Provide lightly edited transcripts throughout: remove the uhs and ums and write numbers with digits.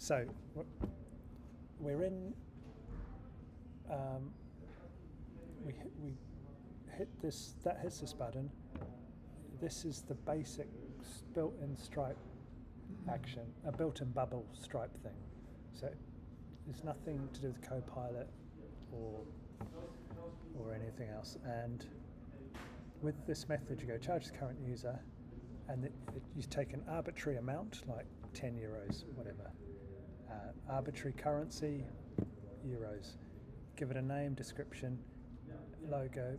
So we're in. We hit this. That hits this button. This is the basic built-in Stripe action, a built-in bubble Stripe thing. So there's nothing to do with Copilot or anything else. And with this method, you go charge the current user, and you take an arbitrary amount, like 10 euros, whatever. Arbitrary currency, euros. Give it a name, description, logo,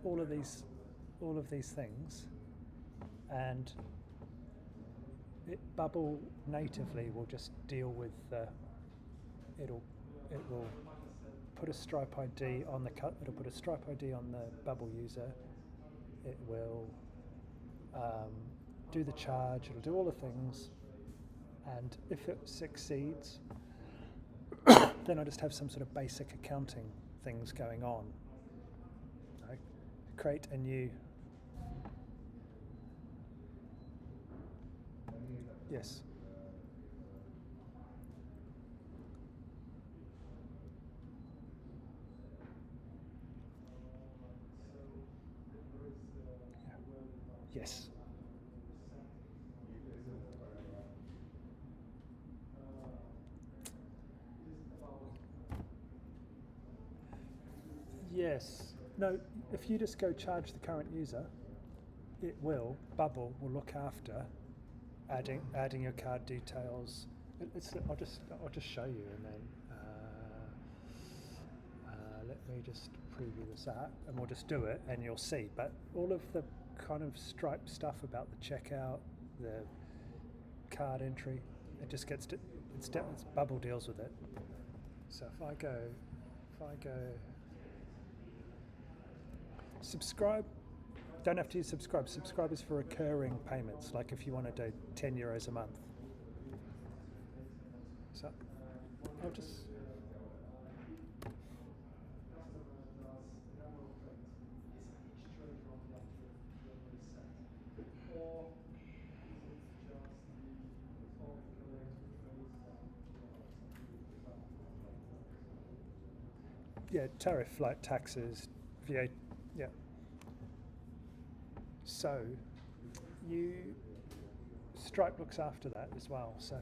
all of these things, and Bubble natively will just deal with it will put a Stripe ID on it'll put a Stripe ID on the Bubble user. It will do the charge. It'll do all the things, and if it succeeds, then I just have some sort of basic accounting things going on. I create a new. Yes. Yes. Yes. No, if you just go charge the current user, Bubble will look after adding your card details. I'll just show you, and then let me just preview this out, and we'll just do it, and you'll see. But all of the kind of Stripe stuff about the checkout, the card entry, it just gets it's Bubble deals with it. So if I go subscribe. Don't have to use subscribe. Subscribe is for recurring payments, like if you want to do 10 euros a month. So I'll just. Yeah, tariff like taxes, VAT, yeah. So Stripe looks after that as well. So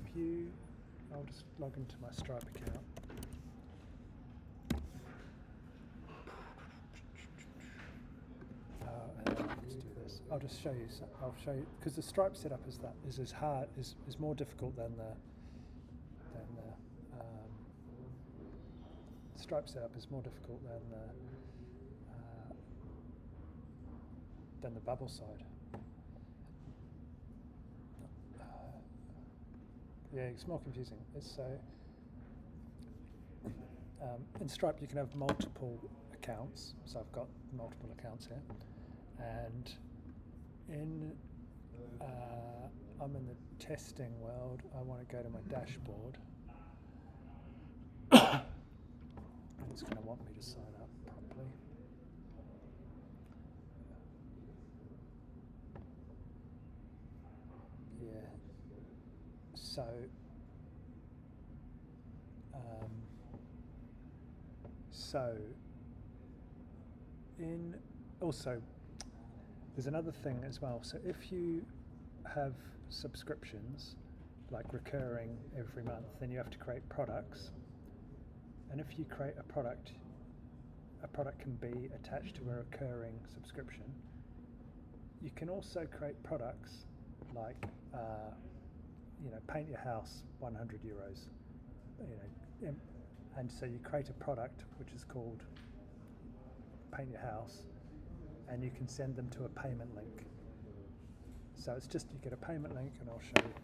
I'll just log into my Stripe account. And let's do this. I'll just show you. I'll show you because the Stripe setup is as hard is more difficult than the Stripe setup is more difficult than the Bubble side. Yeah, it's more confusing. It's so in Stripe you can have multiple accounts. So I've got multiple accounts here, and I'm in the testing world. I want to go to my dashboard. And it's going to want me to sign up properly. Yeah. So also there's another thing as well. So if you have subscriptions like recurring every month, then you have to create products. And if you create a product can be attached to a recurring subscription. You can also create products like, paint your house, 100 euros. And so you create a product which is called Paint Your House, and you can send them to a payment link. So it's just you get a payment link, and I'll show you.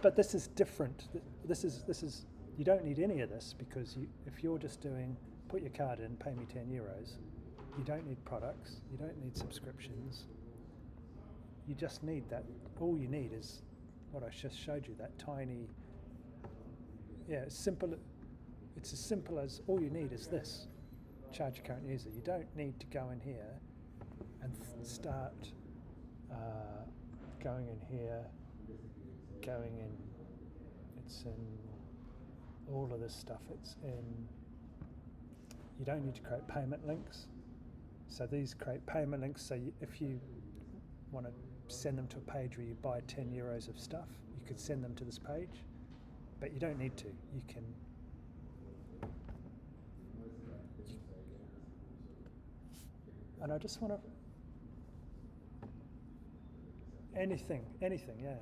But this is different. This is. You don't need any of this because if you're just doing, put your card in, pay me 10 euros, you don't need products, you don't need subscriptions, you just need that. All you need is what I just showed you, that tiny, it's simple. It's as simple as all you need is this, charge your current user. You don't need to go in here and start going in here, going in it's in all of this stuff. It's in, you don't need to create payment links. So these create payment links. So if you want to send them to a page where you buy 10 euros of stuff, you could send them to this page, but you don't need to. You can, and I just want to, anything, yeah,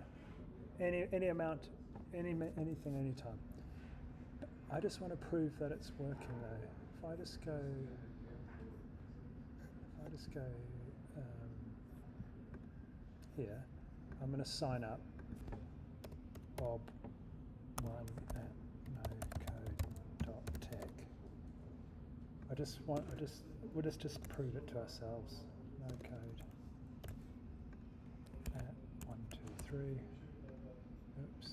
any amount, anything, anytime. I just want to prove that it's working though. If I just go, here, I'm going to sign up Bob1 at nocode.tech. We'll just prove it to ourselves. No code at 123. Oops.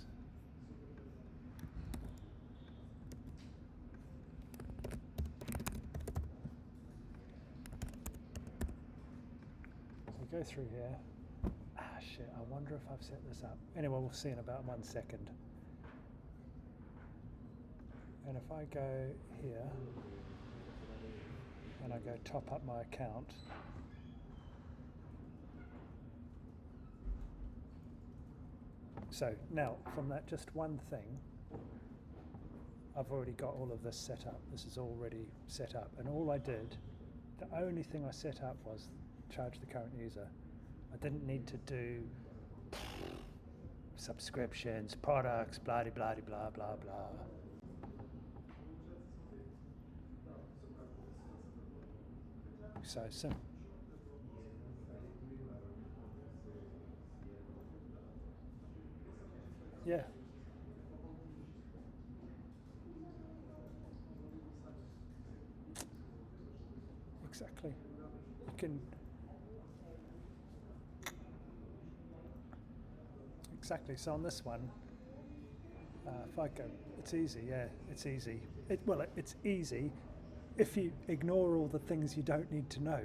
So go through here. Shit, I wonder if I've set this up. Anyway, we'll see in about 1 second. And if I go here and I go top up my account, so now from that just one thing, I've already got all of this set up. This is already set up, and all I did, the only thing I set up was charge the current user. I didn't need to do subscriptions, products, blah blah blah blah blah. So simple. Yeah. Exactly. You can. Exactly. So on this one, if I go, it's easy. Yeah, it's easy. It's easy if you ignore all the things you don't need to know.